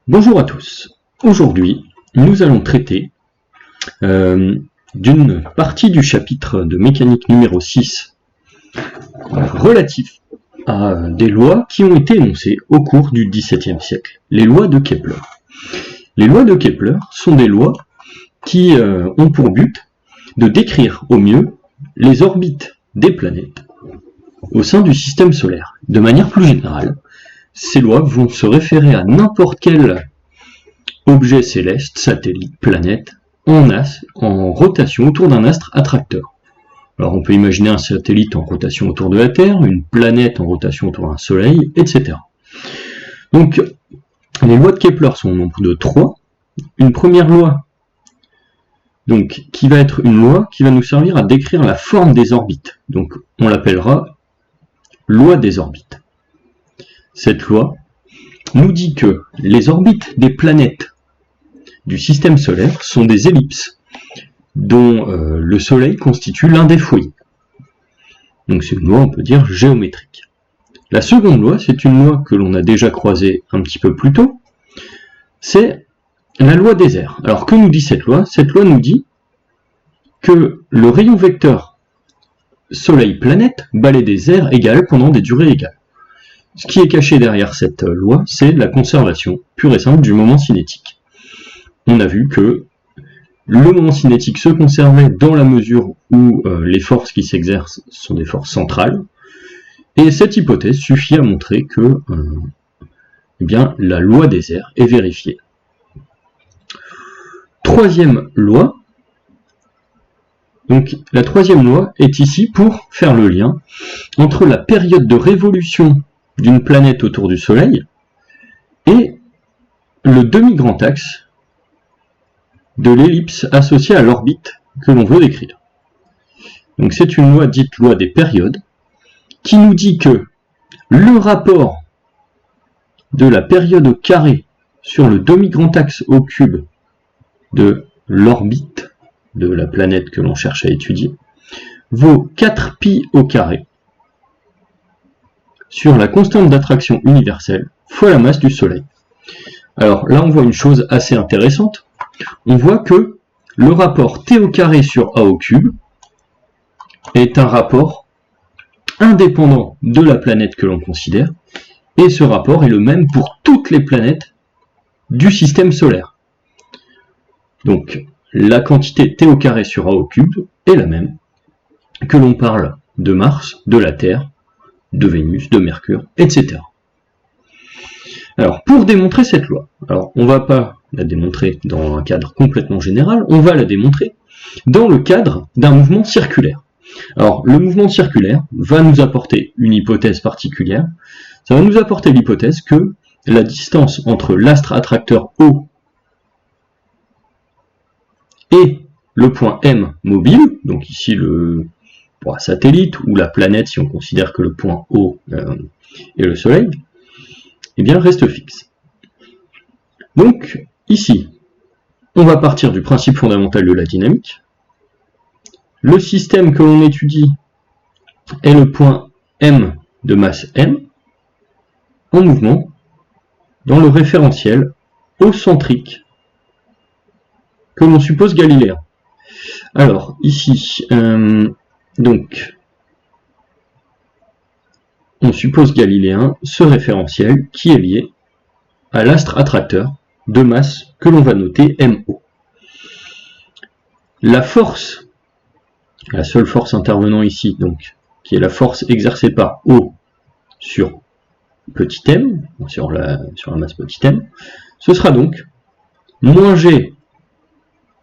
Bonjour à tous. Aujourd'hui, nous allons traiter d'une partie du chapitre de mécanique numéro 6 relatif à des lois qui ont été énoncées au cours du XVIIe siècle, les lois de Kepler. Les lois de Kepler sont des lois qui ont pour but de décrire au mieux les orbites des planètes au sein du système solaire. De manière plus générale, ces lois vont se référer à n'importe quel objet céleste, satellite, planète, en rotation autour d'un astre attracteur. Alors on peut imaginer un satellite en rotation autour de la Terre, une planète en rotation autour d'un soleil, etc. Donc les lois de Kepler sont au nombre de 3. Une première loi, donc, qui va être une loi qui va nous servir à décrire la forme des orbites. Donc on l'appellera loi des orbites. Cette loi nous dit que les orbites des planètes du système solaire sont des ellipses dont le Soleil constitue l'un des foyers. Donc c'est une loi, on peut dire, géométrique. La seconde loi, c'est une loi que l'on a déjà croisée un petit peu plus tôt, c'est la loi des airs. Alors que nous dit cette loi? Cette loi nous dit que le rayon vecteur Soleil-planète balaie des airs égales pendant des durées égales. Ce qui est caché derrière cette loi, c'est la conservation pure et simple du moment cinétique. On a vu que le moment cinétique se conservait dans la mesure où les forces qui s'exercent sont des forces centrales, et cette hypothèse suffit à montrer que la loi des airs est vérifiée. Troisième loi, donc la troisième loi est ici pour faire le lien entre la période de révolution d'une planète autour du Soleil et le demi-grand axe de l'ellipse associée à l'orbite que l'on veut décrire. Donc c'est une loi dite loi des périodes qui nous dit que le rapport de la période au carré sur le demi-grand axe au cube de l'orbite de la planète que l'on cherche à étudier vaut 4π au carré sur la constante d'attraction universelle fois la masse du Soleil. Alors là on voit une chose assez intéressante. On voit que le rapport T au carré sur A au cube est un rapport indépendant de la planète que l'on considère, et ce rapport est le même pour toutes les planètes du système solaire. Donc la quantité T au carré sur A au cube est la même, que l'on parle de Mars, de la Terre, de Vénus, de Mercure, etc. Alors pour démontrer cette loi, alors on ne va pas la démontrer dans un cadre complètement général, on va la démontrer dans le cadre d'un mouvement circulaire. Alors le mouvement circulaire va nous apporter une hypothèse particulière, ça va nous apporter l'hypothèse que la distance entre l'astre attracteur O et le point M mobile, donc ici le satellite ou la planète si on considère que le point O est le Soleil, eh bien reste fixe. Donc ici, on va partir du principe fondamental de la dynamique. Le système que l'on étudie est le point M de masse M en mouvement dans le référentiel O-centrique que l'on suppose galiléen. Alors ici, donc on suppose galiléen ce référentiel qui est lié à l'astre attracteur de masse que l'on va noter MO. La force, la seule force intervenant ici, donc, qui est la force exercée par O sur petit m, sur la masse petit m, ce sera donc moins G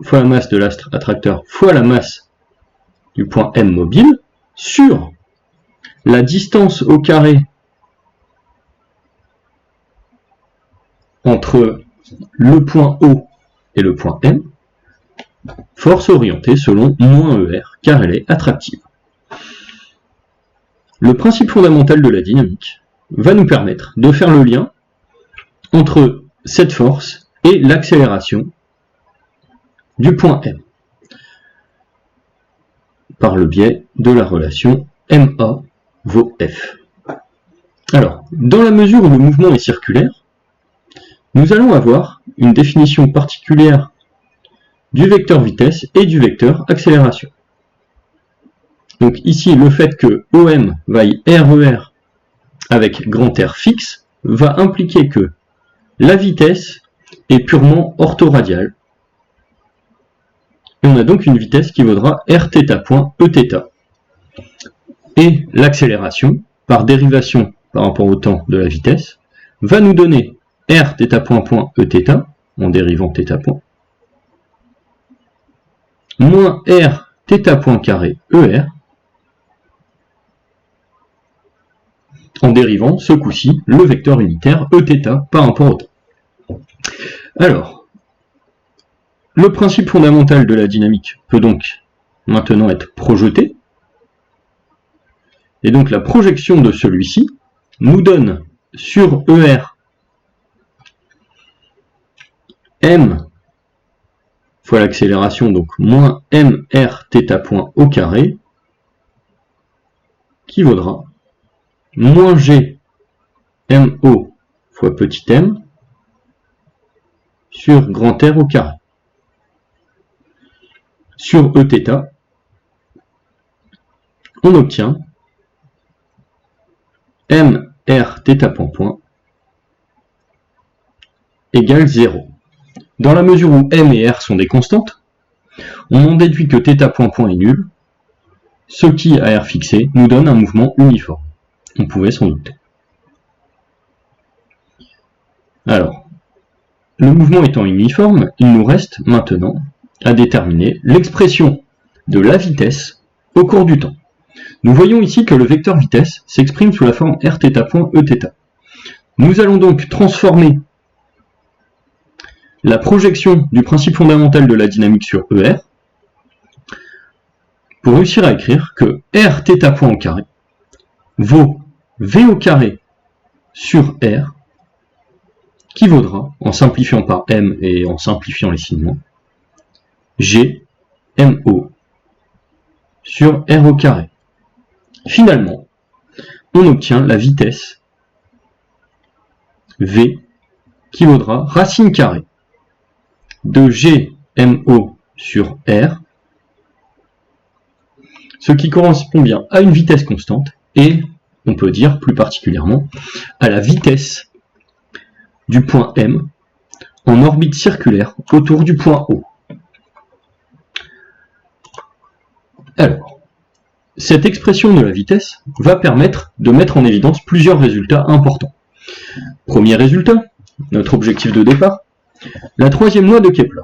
fois la masse de l'astre attracteur fois la masse du point M mobile sur la distance au carré entre le point O et le point M, force orientée selon moins ER, car elle est attractive. Le principe fondamental de la dynamique va nous permettre de faire le lien entre cette force et l'accélération du point M, par le biais de la relation MA vaut F. Alors, dans la mesure où le mouvement est circulaire, nous allons avoir une définition particulière du vecteur vitesse et du vecteur accélération. Donc ici, le fait que OM vaille RER avec grand R fixe va impliquer que la vitesse est purement orthoradiale. Et on a donc une vitesse qui vaudra Rθ point Eθ. Et l'accélération, par dérivation par rapport au temps de la vitesse, va nous donner Rθ point Eθ, en dérivant θ point, moins Rθ point carré ER, en dérivant ce coup-ci le vecteur unitaire Eθ par rapport au temps. Alors, le principe fondamental de la dynamique peut donc maintenant être projeté, et donc la projection de celui-ci nous donne sur ER m fois l'accélération, donc moins mrθ point au carré, qui vaudra moins g mo fois petit m sur grand R au carré. Sur Eθ, on obtient mrθ point égale 0. Dans la mesure où m et r sont des constantes, on en déduit que θ point est nul, ce qui, à r fixé, nous donne un mouvement uniforme. On pouvait s'en douter. Alors, le mouvement étant uniforme, il nous reste maintenant à déterminer l'expression de la vitesse au cours du temps. Nous voyons ici que le vecteur vitesse s'exprime sous la forme Rθ point Eθ. Nous allons donc transformer la projection du principe fondamental de la dynamique sur ER pour réussir à écrire que Rθ point au carré vaut V au carré sur R, qui vaudra, en simplifiant par M et en simplifiant les signements, G MO sur R au carré. Finalement, on obtient la vitesse V qui vaudra racine carrée de G MO sur R, ce qui correspond bien à une vitesse constante et, on peut dire plus particulièrement, à la vitesse du point M en orbite circulaire autour du point O. Alors, cette expression de la vitesse va permettre de mettre en évidence plusieurs résultats importants. Premier résultat, notre objectif de départ, la troisième loi de Kepler.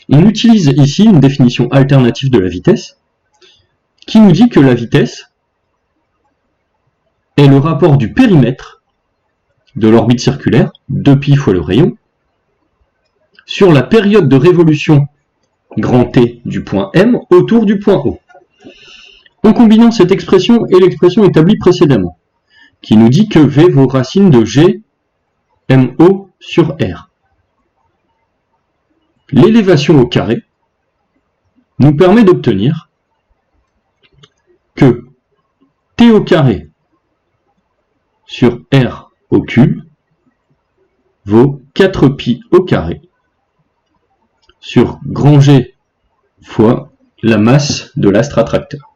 On utilise ici une définition alternative de la vitesse qui nous dit que la vitesse est le rapport du périmètre de l'orbite circulaire, 2π fois le rayon, sur la période de révolution grand T du point M autour du point O. En combinant cette expression et l'expression établie précédemment, qui nous dit que V vaut racine de G MO sur R. L'élévation au carré nous permet d'obtenir que T au carré sur R au cube vaut 4π au carré sur grand G fois la masse de l'astre attracteur.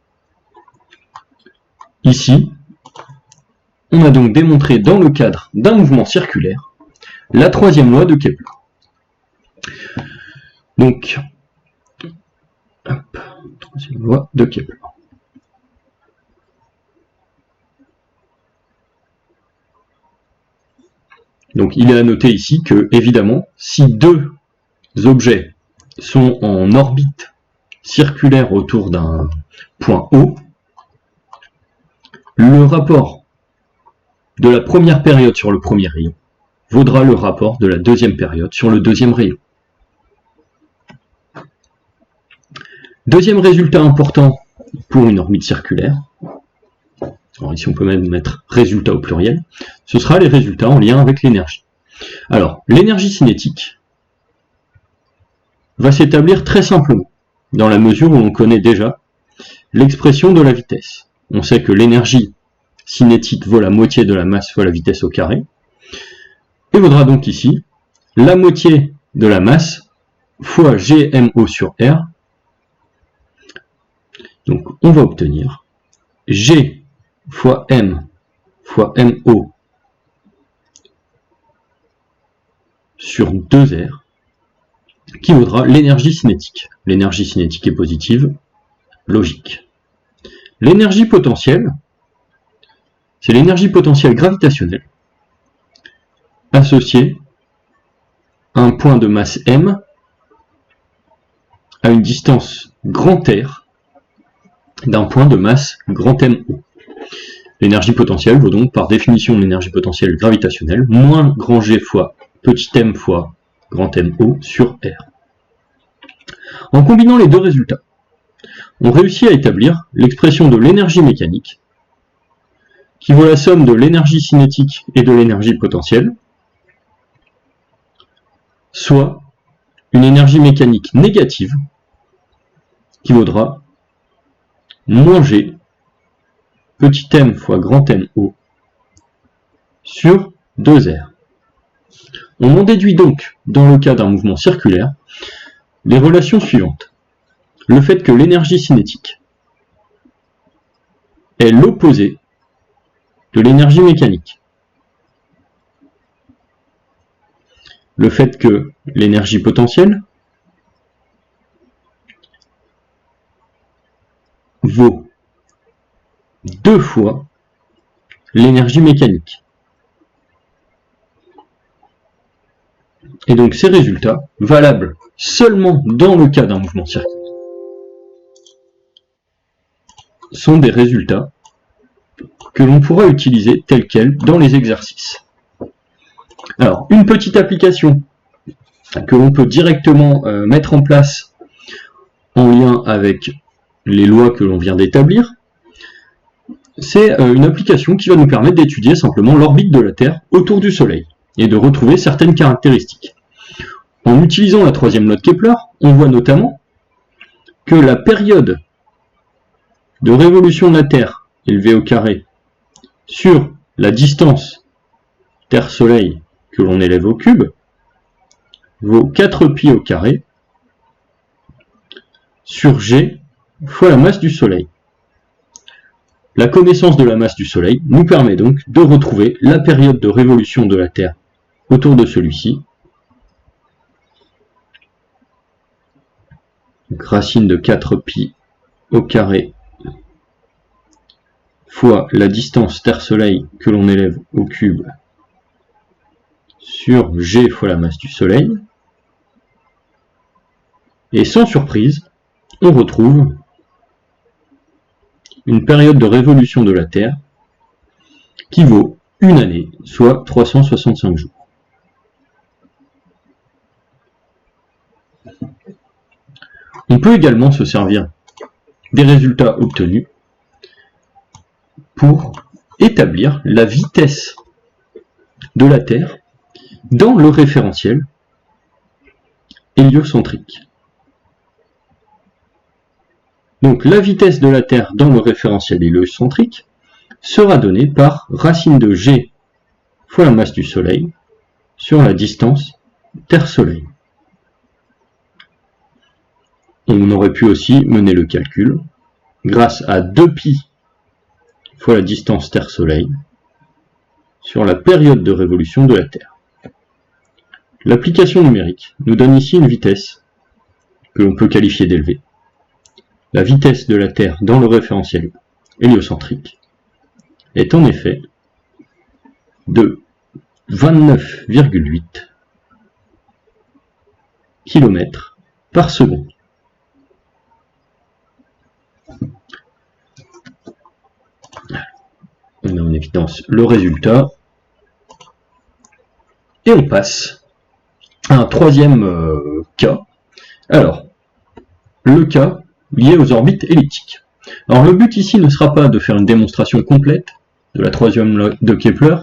Ici, on a donc démontré dans le cadre d'un mouvement circulaire la troisième loi de Kepler. Donc, troisième loi de Kepler. Donc il est à noter ici que, évidemment, si deux objets sont en orbite circulaire autour d'un point O, le rapport de la première période sur le premier rayon vaudra le rapport de la deuxième période sur le deuxième rayon. Deuxième résultat important pour une orbite circulaire, alors ici on peut même mettre résultat au pluriel, ce sera les résultats en lien avec l'énergie. Alors, l'énergie cinétique va s'établir très simplement, dans la mesure où on connaît déjà l'expression de la vitesse. On sait que l'énergie cinétique vaut la moitié de la masse fois la vitesse au carré. et vaudra donc ici la moitié de la masse fois GMO sur R. Donc on va obtenir G fois M fois MO sur 2R, qui vaudra l'énergie cinétique. L'énergie cinétique est positive, logique. L'énergie potentielle, c'est l'énergie potentielle gravitationnelle associée à un point de masse M à une distance grand R d'un point de masse grand MO. L'énergie potentielle vaut donc par définition l'énergie potentielle gravitationnelle moins grand G fois petit m fois grand MO sur R. En combinant les deux résultats, on réussit à établir l'expression de l'énergie mécanique qui vaut la somme de l'énergie cinétique et de l'énergie potentielle, soit une énergie mécanique négative qui vaudra moins G petit m fois grand MO sur 2R. On en déduit donc, dans le cas d'un mouvement circulaire, les relations suivantes. Le fait que l'énergie cinétique est l'opposé de l'énergie mécanique. Le fait que l'énergie potentielle vaut 2 fois l'énergie mécanique. Et donc ces résultats, valables seulement dans le cas d'un mouvement circulaire, sont des résultats que l'on pourra utiliser tels quels dans les exercices. Alors, une petite application que l'on peut directement mettre en place en lien avec les lois que l'on vient d'établir, c'est une application qui va nous permettre d'étudier simplement l'orbite de la Terre autour du Soleil et de retrouver certaines caractéristiques. En utilisant la troisième loi de Kepler, on voit notamment que la période de révolution de la Terre, élevée au carré, sur la distance Terre-Soleil que l'on élève au cube, vaut 4π au carré sur G fois la masse du Soleil. La connaissance de la masse du Soleil nous permet donc de retrouver la période de révolution de la Terre autour de celui-ci. Racine de 4π au carré fois la distance Terre-Soleil que l'on élève au cube sur G fois la masse du Soleil. Et sans surprise, on retrouve une période de révolution de la Terre qui vaut une année, soit 365 jours. On peut également se servir des résultats obtenus pour établir la vitesse de la Terre dans le référentiel héliocentrique. Donc la vitesse de la Terre dans le référentiel héliocentrique sera donnée par racine de G fois la masse du Soleil sur la distance Terre-Soleil. On aurait pu aussi mener le calcul grâce à 2π fois la distance Terre-Soleil sur la période de révolution de la Terre. L'application numérique nous donne ici une vitesse que l'on peut qualifier d'élevée. La vitesse de la Terre dans le référentiel héliocentrique est en effet de 29,8 km par seconde. On met en évidence le résultat et on passe à un troisième cas. Alors, le cas lié aux orbites elliptiques. Alors le but ici ne sera pas de faire une démonstration complète de la troisième loi de Kepler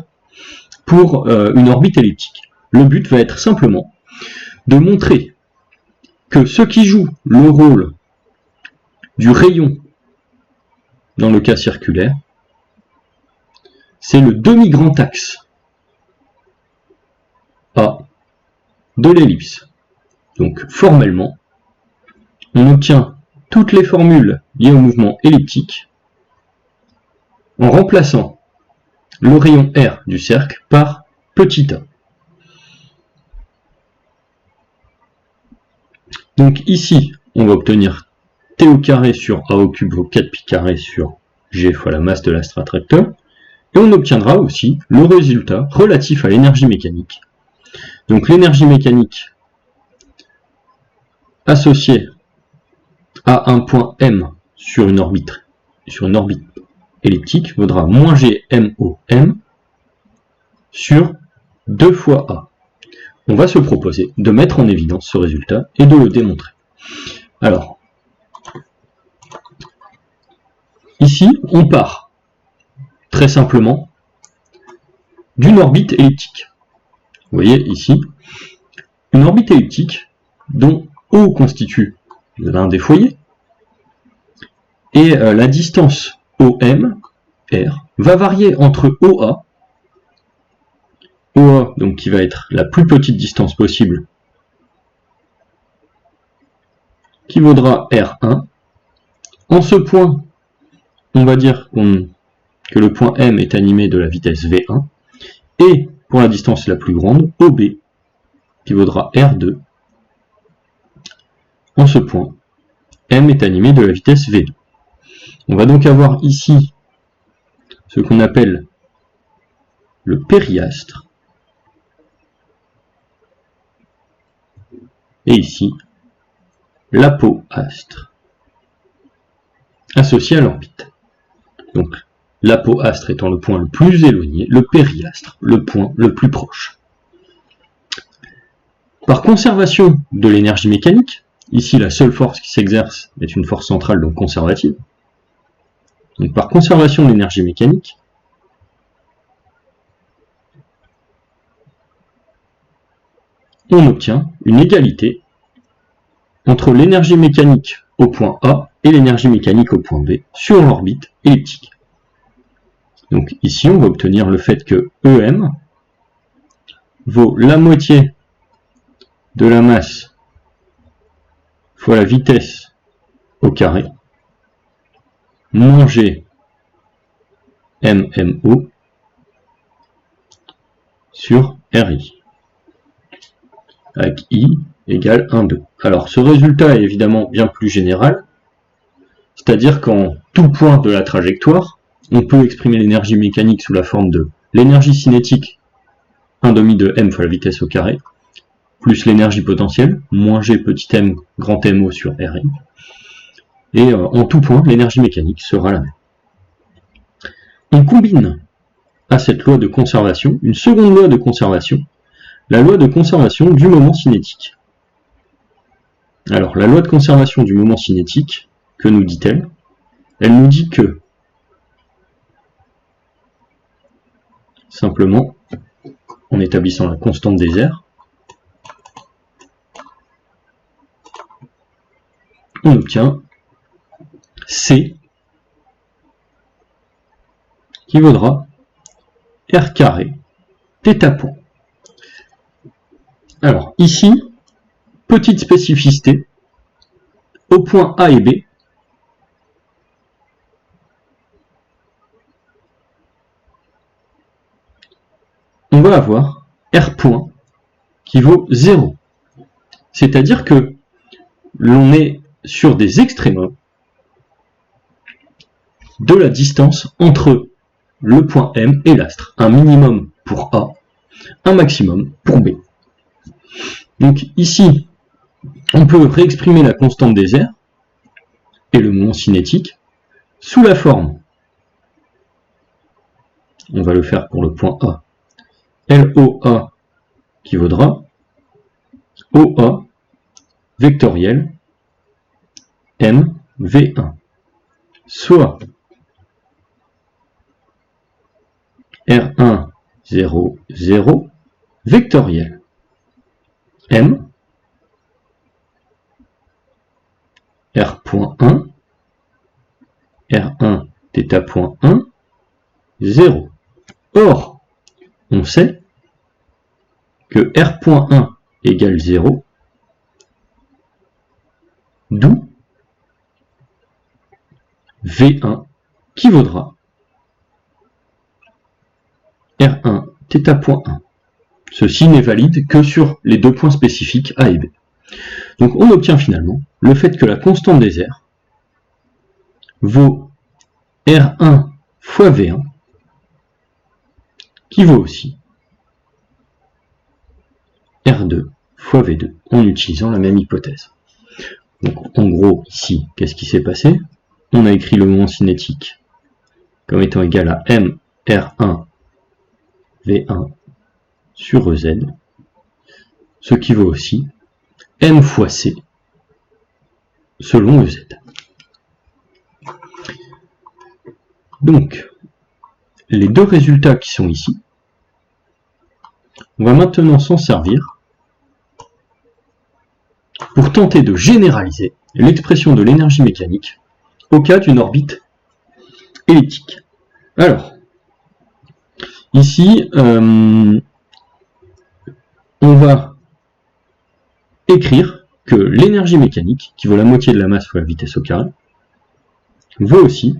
pour une orbite elliptique. Le but va être simplement de montrer que ce qui joue le rôle du rayon dans le cas circulaire, c'est le demi-grand axe de l'ellipse. Donc formellement, on obtient toutes les formules liées au mouvement elliptique en remplaçant le rayon R du cercle par petit a. Donc ici, on va obtenir t au carré sur a au cube vaut 4pi carré sur g fois la masse de l'astre attracteur. Et on obtiendra aussi le résultat relatif à l'énergie mécanique. Donc l'énergie mécanique associée à un point M sur une orbite elliptique vaudra moins g MOM sur 2 fois A. On va se proposer de mettre en évidence ce résultat et de le démontrer. Alors, ici, on part très simplement d'une orbite elliptique. Vous voyez ici, une orbite elliptique dont O constitue l'un des foyers, et la distance OM, R, va varier entre OA, donc qui va être la plus petite distance possible, qui vaudra R1. En ce point, on va dire que le point M est animé de la vitesse V1, et pour la distance la plus grande, OB, qui vaudra R2. En ce point, M est animé de la vitesse V2. On va donc avoir ici ce qu'on appelle le périastre, et ici l'apoastre, associé à l'orbite. Donc l'apoastre étant le point le plus éloigné, le périastre le point le plus proche. Par conservation de l'énergie mécanique, ici la seule force qui s'exerce est une force centrale donc conservative. Donc par conservation de l'énergie mécanique, on obtient une égalité entre l'énergie mécanique au point A et l'énergie mécanique au point B sur l'orbite elliptique. Donc ici, on va obtenir le fait que EM vaut la moitié de la masse fois la vitesse au carré, moins G MMO sur RI, avec I égale 1,2. Alors ce résultat est évidemment bien plus général, c'est-à-dire qu'en tout point de la trajectoire, on peut exprimer l'énergie mécanique sous la forme de l'énergie cinétique 1,5 de m fois la vitesse au carré, plus l'énergie potentielle, moins g petit m grand MO sur RI, et en tout point, l'énergie mécanique sera la même. On combine à cette loi de conservation une seconde loi de conservation, la loi de conservation du moment cinétique. Alors, la loi de conservation du moment cinétique, que nous dit-elle? Elle nous dit que, simplement, en établissant la constante des airs, on obtient C qui vaudra R carré θ point. Alors ici, petite spécificité, au point A et B, on va avoir R point qui vaut 0. C'est-à-dire que l'on est sur des extrémums de la distance entre le point M et l'astre. Un minimum pour A, un maximum pour B. Donc ici, on peut réexprimer la constante des airs et le moment cinétique sous la forme, on va le faire pour le point A, LOA qui vaudra OA vectoriel MV1, soit R1, 0, 0, vectoriel M, R.1, R1, θ.1, 0. Or, on sait que R.1 égale 0, d'où V1 qui vaudra R1 θ.1. Ceci n'est valide que sur les deux points spécifiques A et B. Donc on obtient finalement le fait que la constante des airs vaut R1 fois V1, qui vaut aussi R2 fois V2, en utilisant la même hypothèse. Donc en gros, ici, qu'est-ce qui s'est passé? On a écrit le moment cinétique comme étant égal à M R1 V1 sur EZ, ce qui vaut aussi M fois C selon EZ. Donc, les deux résultats qui sont ici, on va maintenant s'en servir pour tenter de généraliser l'expression de l'énergie mécanique au cas d'une orbite elliptique. Alors, ici, on va écrire que l'énergie mécanique, qui vaut la moitié de la masse fois la vitesse au carré, vaut aussi,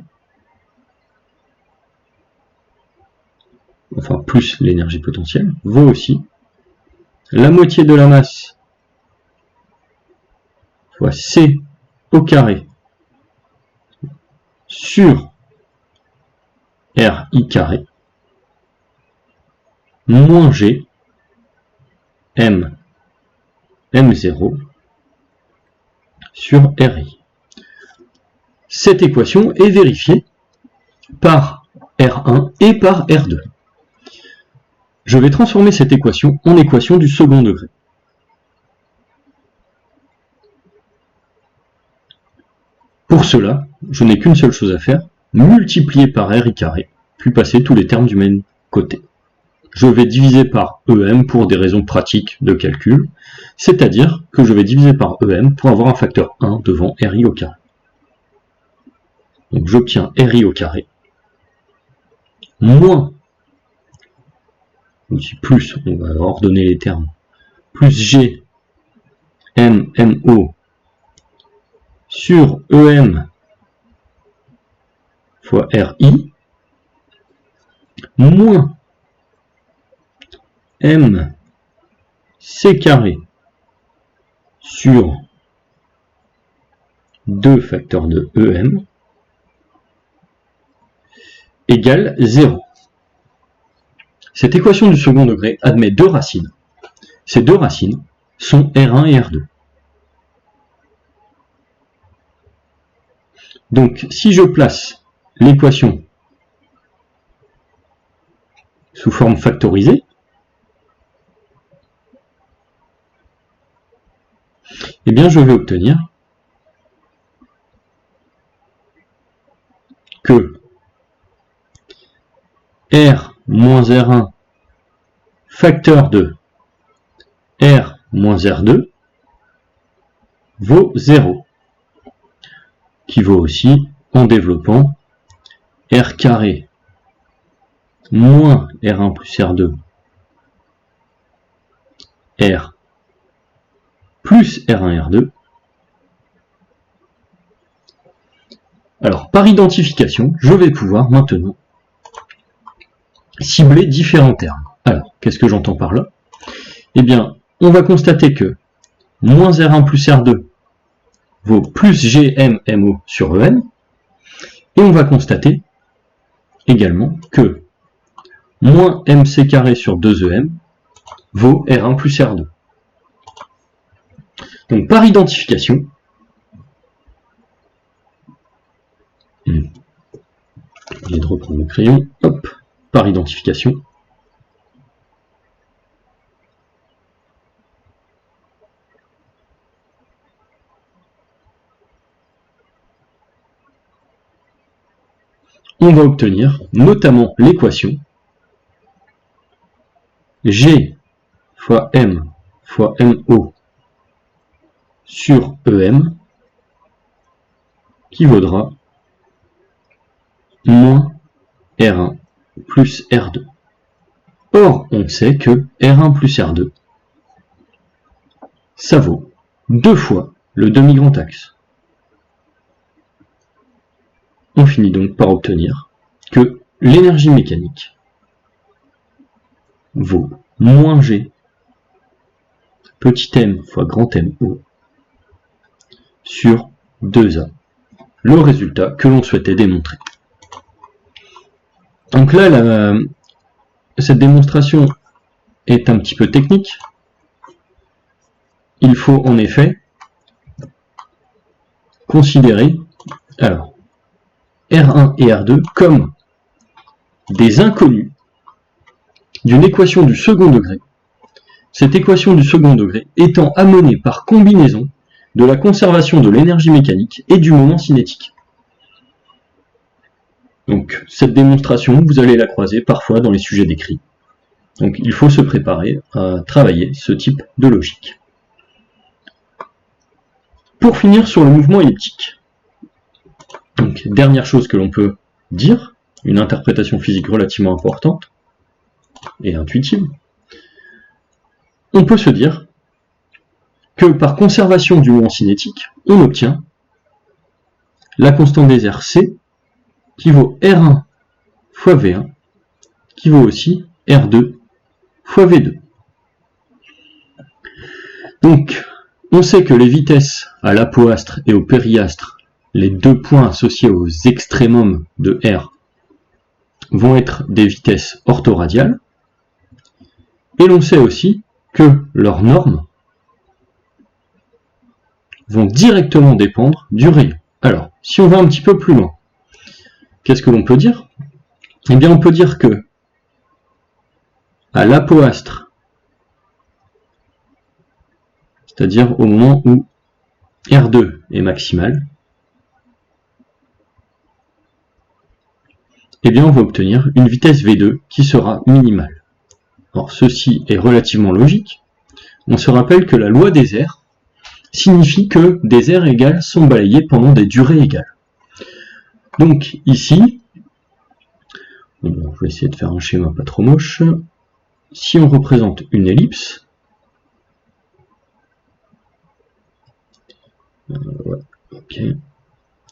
enfin plus l'énergie potentielle, vaut aussi la moitié de la masse fois C au carré sur RI carré moins G M M0 sur RI. Cette équation est vérifiée par R1 et par R2. Je vais transformer cette équation en équation du second degré. Pour cela, je n'ai qu'une seule chose à faire, multiplier par RI carré, puis passer tous les termes du même côté. Je vais diviser par EM pour des raisons pratiques de calcul, c'est-à-dire que je vais diviser par EM pour avoir un facteur 1 devant RI au carré. Donc j'obtiens RI au carré, moins, ici plus, on va ordonner les termes, plus G, M, MO, sur EM fois RI, moins M C carré sur 2 facteurs de EM égale 0. Cette équation du second degré admet deux racines. Ces deux racines sont R1 et R2. Donc, si je place l'équation sous forme factorisée, eh bien je vais obtenir que R moins R1 facteur de R moins R2 vaut 0, qui vaut aussi, en développant, R carré moins R1 plus R2 R plus R1 R2. Alors, par identification, je vais pouvoir maintenant cibler différents termes. Alors, qu'est-ce que j'entends par là? Eh bien, on va constater que moins R1 plus R2 vaut plus GMMO sur EM, et on va constater également que moins MC carré sur 2EM vaut R1 plus R2. Donc par identification, je vais reprendre le crayon, hop, par identification, on va obtenir notamment l'équation G fois M fois MO sur EM qui vaudra moins R1 plus R2. Or, on sait que R1 plus R2 ça vaut 2 fois le demi-grand axe. On finit donc par obtenir que l'énergie mécanique vaut moins G petit m fois grand M O sur 2A. Le résultat que l'on souhaitait démontrer. Donc là, cette démonstration est un petit peu technique. Il faut en effet considérer alors R1 et R2 comme des inconnus d'une équation du second degré. Cette équation du second degré étant amenée par combinaison de la conservation de l'énergie mécanique et du moment cinétique. Donc cette démonstration, vous allez la croiser parfois dans les sujets d'écrit. Donc il faut se préparer à travailler ce type de logique. Pour finir sur le mouvement elliptique, donc, dernière chose que l'on peut dire, une interprétation physique relativement importante et intuitive, on peut se dire que par conservation du moment cinétique, on obtient la constante des airs C qui vaut R1 fois V1, qui vaut aussi R2 fois V2. Donc, on sait que les vitesses à l'apoastre et au périastre, les deux points associés aux extrémums de R, vont être des vitesses orthoradiales, et l'on sait aussi que leurs normes vont directement dépendre du rayon. Alors, si on va un petit peu plus loin, qu'est-ce que l'on peut dire? Eh bien, on peut dire que à l'apoastre, c'est-à-dire au moment où R2 est maximal, eh bien, on va obtenir une vitesse V2 qui sera minimale. Or, ceci est relativement logique. On se rappelle que la loi des airs signifie que des airs égales sont balayés pendant des durées égales. Donc ici, je vais essayer de faire un schéma pas trop moche. Si on représente une ellipse, ouais, okay,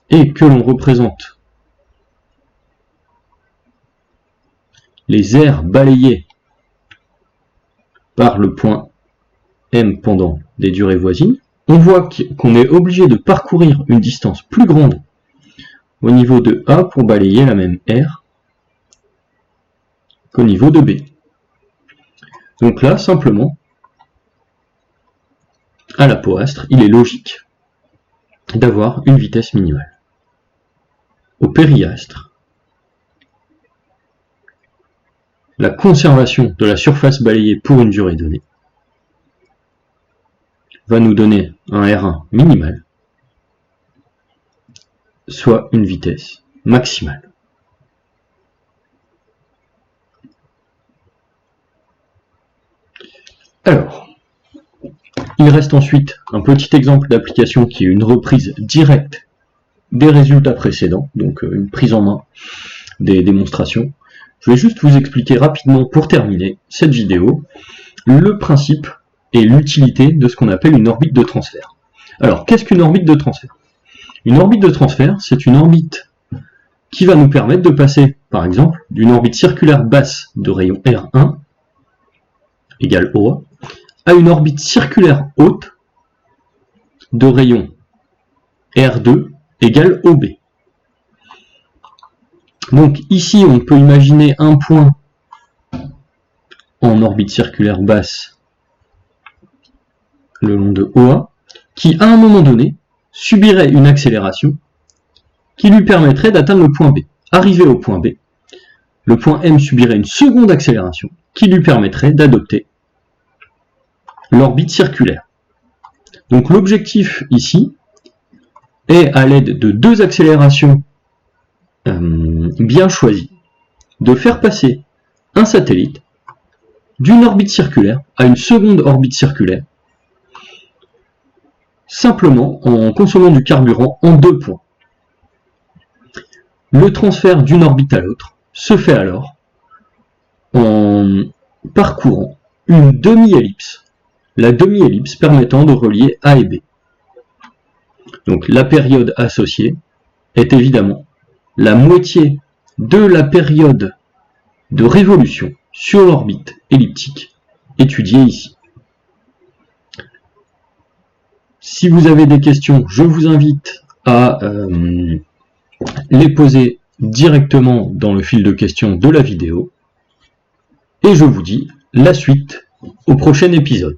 et que l'on représente les airs balayés par le point M pendant des durées voisines, on voit qu'on est obligé de parcourir une distance plus grande au niveau de A pour balayer la même R qu'au niveau de B. Donc là, simplement, à l'apoastre, il est logique d'avoir une vitesse minimale. Au périastre, la conservation de la surface balayée pour une durée donnée va nous donner un R1 minimal, soit une vitesse maximale. Alors, il reste ensuite un petit exemple d'application qui est une reprise directe des résultats précédents, donc une prise en main des démonstrations. Je vais juste vous expliquer rapidement, pour terminer cette vidéo, le principe et l'utilité de ce qu'on appelle une orbite de transfert. Alors, qu'est-ce qu'une orbite de transfert? Une orbite de transfert, c'est une orbite qui va nous permettre de passer, par exemple, d'une orbite circulaire basse de rayon R1, égale OA, à une orbite circulaire haute de rayon R2, égale OB. Donc ici, on peut imaginer un point en orbite circulaire basse le long de OA, qui à un moment donné subirait une accélération qui lui permettrait d'atteindre le point B. Arrivé au point B, le point M subirait une seconde accélération qui lui permettrait d'adopter l'orbite circulaire. Donc l'objectif ici est, à l'aide de deux accélérations bien choisies, de faire passer un satellite d'une orbite circulaire à une seconde orbite circulaire, simplement en consommant du carburant en 2 points. Le transfert d'une orbite à l'autre se fait alors en parcourant une demi-ellipse la demi-ellipse permettant de relier A et B. Donc la période associée est évidemment la moitié de la période de révolution sur l'orbite elliptique étudiée ici. Si vous avez des questions, je vous invite à les poser directement dans le fil de questions de la vidéo. Et je vous dis la suite au prochain épisode.